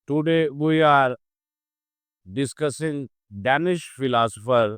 Today we are discussing Danish philosopher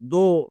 2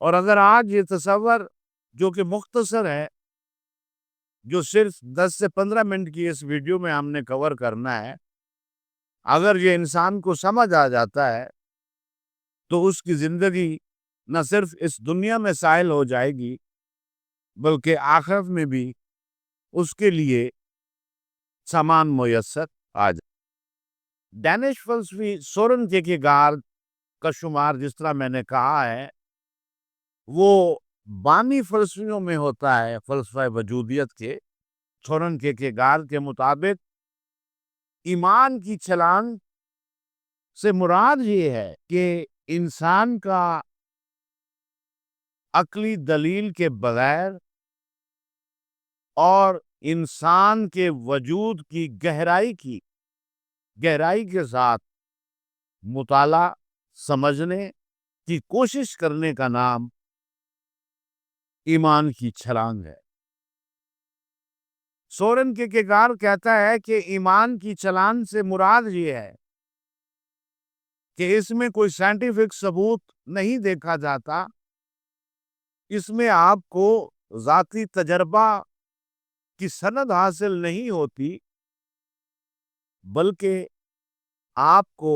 اور اگر آج یہ تصور جو کہ مختصر ہے، جو صرف 10 سے 15 منٹ کی اس ویڈیو میں ہم نے کور کرنا ہے، اگر یہ انسان کو سمجھ آ جاتا ہے تو اس کی زندگی نہ صرف اس دنیا میں سائل ہو جائے گی بلکہ آخرت میں بھی اس کے لیے سامان میسر آ جائے۔ ڈینش فلسفی سورن کیرکیگارڈ کا شمار جس طرح میں نے کہا ہے وہ بانی فلسفیوں میں ہوتا ہے، فلسفہ وجودیت کے۔ سورن کیرکیگارڈ کے مطابق ایمان کی چھلانگ سے مراد یہ ہے کہ انسان کا عقلی دلیل کے بغیر اور انسان کے وجود کی گہرائی کے ساتھ مطالعہ سمجھنے کی کوشش کرنے کا نام ایمان کی چھلانگ ہے۔ سورن کیرکیگارڈ کہتا ہے کہ ایمان کی چھلانگ سے مراد یہ ہے کہ اس میں کوئی سائنٹیفک ثبوت نہیں دیکھا جاتا، اس میں آپ کو ذاتی تجربہ کی سند حاصل نہیں ہوتی، بلکہ آپ کو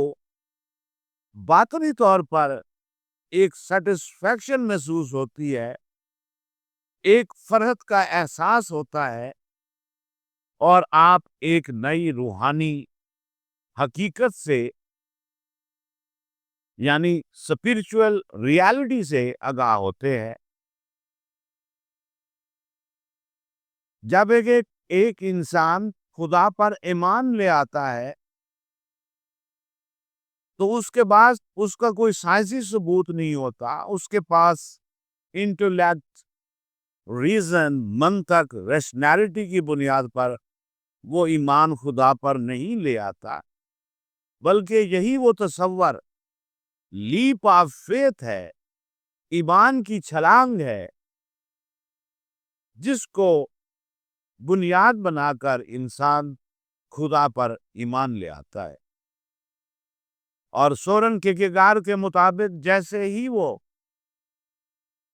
باطنی طور پر ایک سیٹسفیکشن محسوس ہوتی ہے، ایک فرحت کا احساس ہوتا ہے، اور آپ ایک نئی روحانی حقیقت سے یعنی اسپرچول ریالٹی سے آگاہ ہوتے ہیں۔ جب ایک انسان خدا پر ایمان لے آتا ہے تو اس کے بعد اس کا کوئی سائنسی ثبوت نہیں ہوتا، اس کے پاس انٹلیکٹ، ریزن، منطق، ریشنالٹی کی بنیاد پر وہ ایمان خدا پر نہیں لے آتا، بلکہ یہی وہ تصور لیپ آف فیتھ ہے، ایمان کی چھلانگ ہے، جس کو بنیاد بنا کر انسان خدا پر ایمان لے آتا ہے۔ اور سورن کیرکیگارڈ کے مطابق جیسے ہی وہ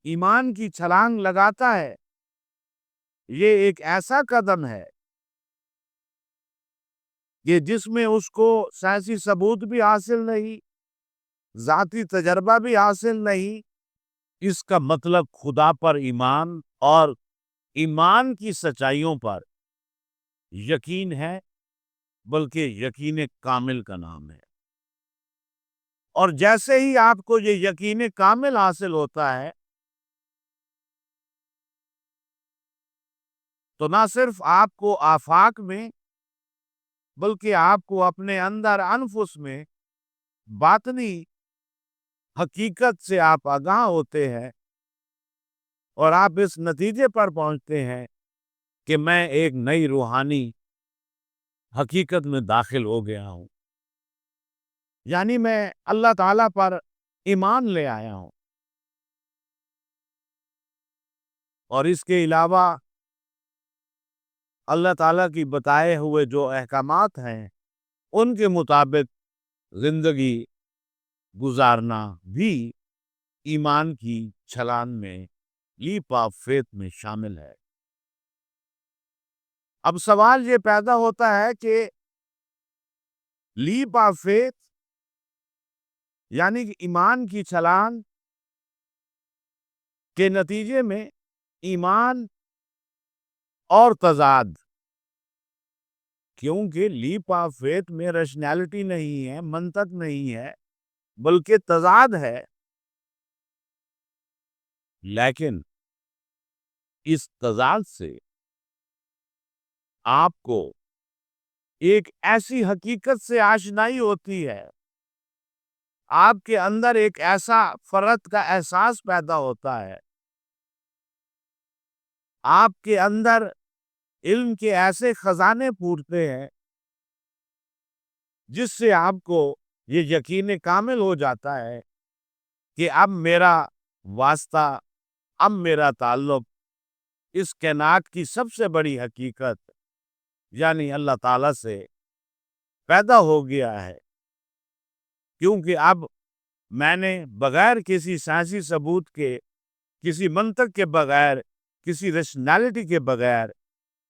ایمان کی چھلانگ لگاتا ہے، یہ ایک ایسا قدم ہے کہ جس میں اس کو سائنسی ثبوت بھی حاصل نہیں، ذاتی تجربہ بھی حاصل نہیں، اس کا مطلب خدا پر ایمان اور ایمان کی سچائیوں پر یقین ہے، بلکہ یقین کامل کا نام ہے۔ اور جیسے ہی آپ کو یہ یقین کامل حاصل ہوتا ہے تو نہ صرف آپ کو آفاق میں بلکہ آپ کو اپنے اندر انفس میں باطنی حقیقت سے آپ آگاہ ہوتے ہیں، اور آپ اس نتیجے پر پہنچتے ہیں کہ میں ایک نئی روحانی حقیقت میں داخل ہو گیا ہوں، یعنی میں اللہ تعالیٰ پر ایمان لے آیا ہوں۔ اور اس کے علاوہ اللہ تعالیٰ کی بتائے ہوئے جو احکامات ہیں ان کے مطابق زندگی گزارنا بھی ایمان کی چھلانگ میں، لیپ آف فیتھ میں شامل ہے۔ اب سوال یہ پیدا ہوتا ہے کہ لیپ آف فیتھ یعنی کہ ایمان کی چھلانگ کے نتیجے میں ایمان اور تضاد، کیونکہ لیپ آف فیتھ میں ریشنالٹی نہیں ہے، منطق نہیں ہے، بلکہ تضاد ہے، لیکن اس تضاد سے آپ کو ایک ایسی حقیقت سے آشنائی ہوتی ہے، آپ کے اندر ایک ایسا فرحت کا احساس پیدا ہوتا ہے، آپ کے اندر علم کے ایسے خزانے پھوٹتے ہیں جس سے آپ کو یہ یقین کامل ہو جاتا ہے کہ اب میرا واسطہ، اب میرا تعلق اس کائنات کی سب سے بڑی حقیقت یعنی اللہ تعالیٰ سے پیدا ہو گیا ہے، کیونکہ اب میں نے بغیر کسی سائنسی ثبوت کے کسی منطق کے بغیر، کسی ریشنالٹی کے بغیر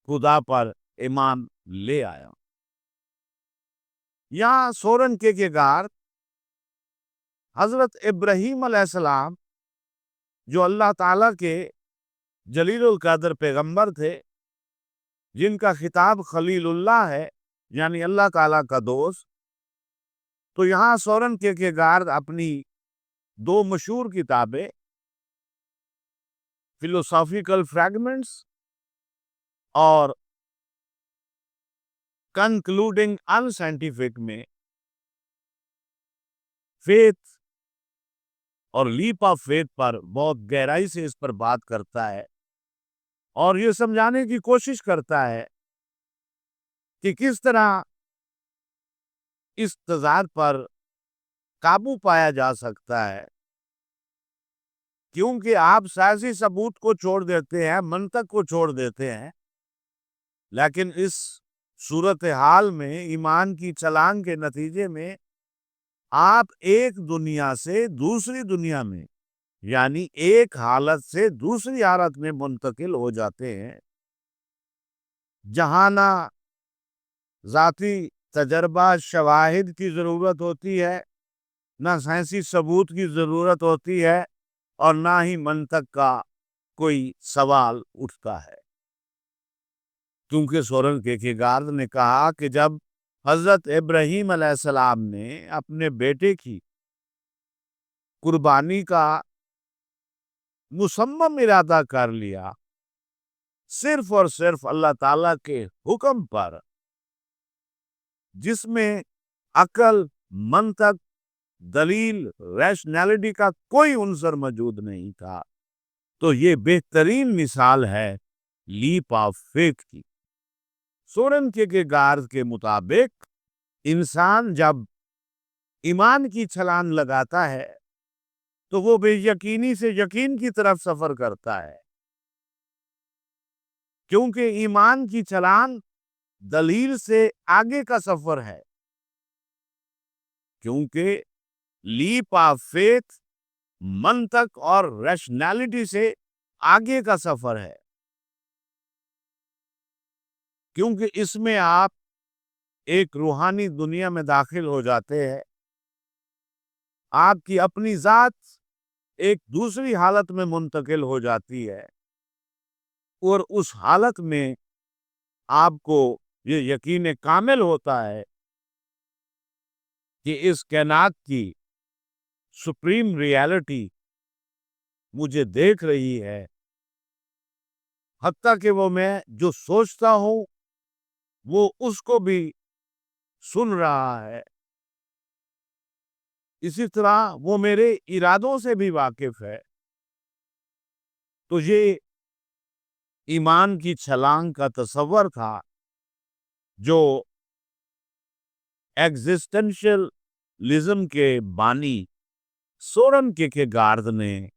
خدا پر ایمان لے آیا۔ یہاں سورن کیرکیگارڈ حضرت ابراہیم علیہ السلام جو اللہ تعالیٰ کے جلیل القدر پیغمبر تھے، جن کا خطاب خلیل اللہ ہے، یعنی اللہ تعالیٰ کا دوست، تو یہاں سورن کیرکیگارڈ اپنی دو مشہور کتابیں فلوسافیکل فریگمنٹس اور کنکلوڈنگ ان سائنٹیفک میں فیتھ اور لیپ آف فیتھ پر بہت گہرائی سے اس پر بات کرتا ہے اور یہ سمجھانے کی کوشش کرتا ہے کہ کس طرح اس تضاد پر قابو پایا جا سکتا ہے، کیونکہ آپ سائنسی ثبوت کو چھوڑ دیتے ہیں، منطق کو چھوڑ دیتے ہیں، لیکن اس صورتحال میں ایمان کی چھلانگ کے نتیجے میں آپ ایک دنیا سے دوسری دنیا میں، یعنی ایک حالت سے دوسری حالت میں منتقل ہو جاتے ہیں، جہاں نہ ذاتی تجربہ شواہد کی ضرورت ہوتی ہے، نہ سائنسی ثبوت کی ضرورت ہوتی ہے، اور نہ ہی منطق کا کوئی سوال اٹھتا ہے۔ کیونکہ سورن کیرکیگارڈ نے کہا کہ جب حضرت ابراہیم علیہ السلام نے اپنے بیٹے کی قربانی کا مصمم ارادہ کر لیا، صرف اور صرف اللہ تعالیٰ کے حکم پر، جس میں عقل، منطق، دلیل، ریشنالٹی کا کوئی عنصر موجود نہیں تھا، تو یہ بہترین مثال ہے لیپ آف فیتھ کی۔ سورن کیرکیگارڈ کے مطابق انسان جب ایمان کی چھلانگ لگاتا ہے تو وہ بے یقینی سے یقین کی طرف سفر کرتا ہے، کیونکہ ایمان کی چھلانگ دلیل سے آگے کا سفر ہے، کیونکہ لیپ آف فیتھ منطق اور ریشنالٹی سے آگے کا سفر ہے، کیونکہ اس میں آپ ایک روحانی دنیا میں داخل ہو جاتے ہیں، آپ کی اپنی ذات ایک دوسری حالت میں منتقل ہو جاتی ہے، اور اس حالت میں آپ کو یہ یقین کامل ہوتا ہے کہ اس کائنات کی سپریم ریالٹی مجھے دیکھ رہی ہے، حتیٰ کہ وہ میں جو سوچتا ہوں وہ اس کو بھی سن رہا ہے، اسی طرح وہ میرے ارادوں سے بھی واقف ہے۔ تو یہ ایمان کی چھلانگ کا تصور تھا جو ایگزسٹنشلزم کے بانی سورن کیرکیگارڈ نے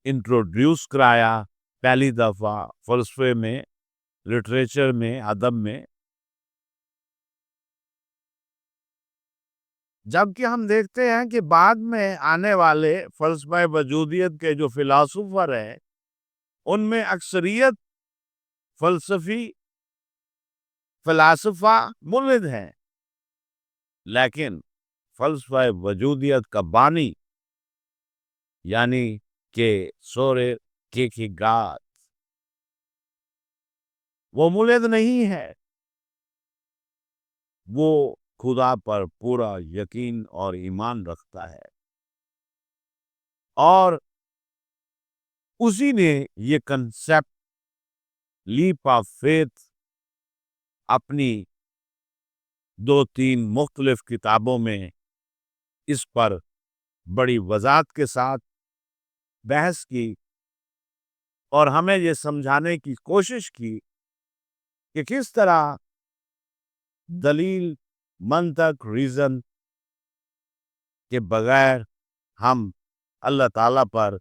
انٹروڈیوس کرایا پہلی دفعہ فلسفے میں، لٹریچر میں، ادب میں۔ جبکہ ہم دیکھتے ہیں کہ بعد میں آنے والے فلسفہ وجودیت کے جو فلاسفر ہیں، ان میں اکثریت فلاسفہ ملحد ہیں، لیکن فلسفہ وجودیت کا بانی یعنی کہ سورن کیرکیگارڈ وہ ملحد نہیں ہے، وہ خدا پر پورا یقین اور ایمان رکھتا ہے، اور اسی نے یہ کنسیپٹ لیپ آف فیتھ اپنی 2-3 مختلف کتابوں میں اس پر بڑی وضاحت کے ساتھ بحث کی، اور ہمیں یہ سمجھانے کی کوشش کی کہ کس طرح دلیل، منطق، ریزن کے بغیر ہم اللہ تعالیٰ پر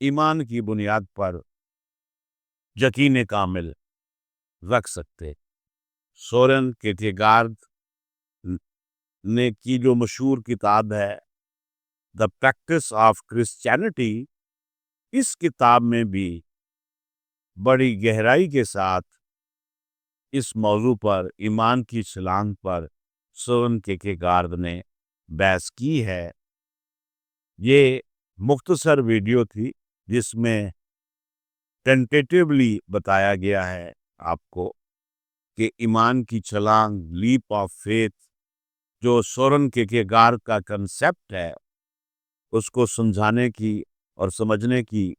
ایمان کی بنیاد پر یقین کامل رکھ سکتے۔ سورن کیرکیگارڈ نے کی جو مشہور کتاب ہے دا پریکٹس آف کرسچینٹی، اس کتاب میں بھی بڑی گہرائی کے ساتھ اس موضوع پر، ایمان کی چھلانگ پر سورن کیرکیگارڈ نے بحث کی ہے۔ یہ مختصر ویڈیو تھی جس میں ٹینٹیٹیولی بتایا گیا ہے آپ کو کہ ایمان کی چھلانگ، لیپ آف فیتھ، جو سورن کیرکیگارڈ کا کنسیپٹ ہے، اس کو سمجھانے کی اور سمجھنے کی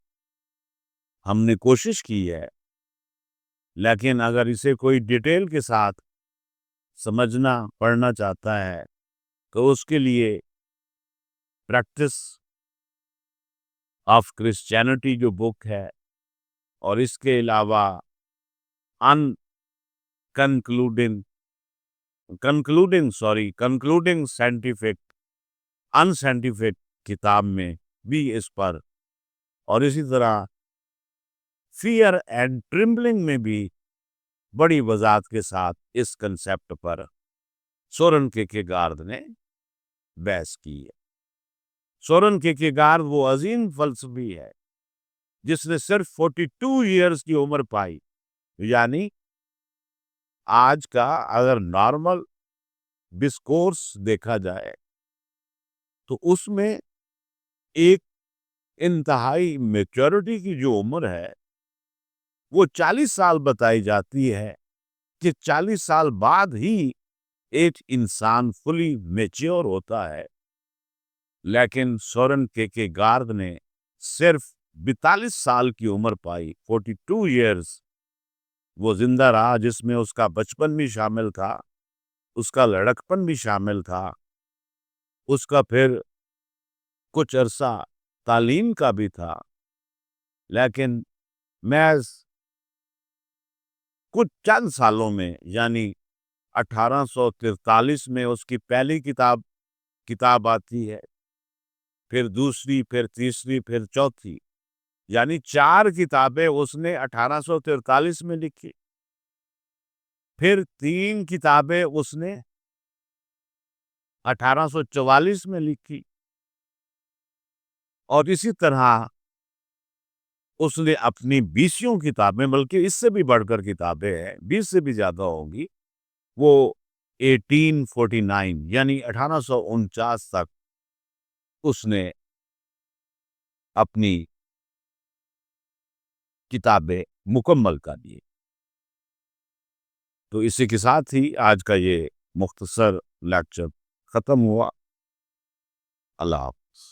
ہم نے کوشش کی ہے۔ لیکن اگر اسے کوئی ڈیٹیل کے ساتھ سمجھنا پڑھنا چاہتا ہے تو اس کے لیے پریکٹس آف کرسچینٹی جو بک ہے، اور اس کے علاوہ کنکلوڈنگ سائنٹیفک انسائنٹیفک کتاب میں بھی اس پر، اور اسی طرح فیئر اینڈ ٹرمبلنگ میں بھی بڑی وضاحت کے ساتھ اس کنسیپٹ پر سورن کیرکیگارڈ نے بحث کی ہے۔ سورن کیرکیگارڈ وہ عظیم فلسفی ہے جس نے صرف 42 ایئرز کی عمر پائی، یعنی آج کا اگر نارمل ڈسکورس دیکھا جائے تو اس میں ایک انتہائی میچورٹی کی جو عمر ہے وہ 40 سال بتائی جاتی ہے، کہ 40 سال بعد ہی ایک انسان فلی میچور ہوتا ہے۔ لیکن سورن کیرکیگارڈ نے صرف 42 سال کی عمر پائی، 42 ایئرز وہ زندہ رہا، جس میں اس کا بچپن بھی شامل تھا، اس کا لڑکپن بھی شامل تھا، اس کا پھر کچھ عرصہ تعلیم کا بھی تھا۔ لیکن محض کچھ چند سالوں میں، یعنی 1843 میں اس کی پہلی کتاب آتی ہے، پھر دوسری، پھر تیسری، پھر چوتھی، یعنی 4 کتابیں اس نے 1843 میں لکھی، پھر 3 کتابیں اس نے 1844 میں لکھی، اور اسی طرح اس نے اپنی 20 کتابیں، بلکہ اس سے بھی بڑھ کر کتابیں ہیں، 20 سے بھی زیادہ ہوں گی، وہ 1849 یعنی 1849 تک اس نے اپنی کتابیں مکمل کر دی۔ تو اسی کے ساتھ ہی آج کا یہ مختصر لیکچر ختم ہوا۔ اللہ حافظ۔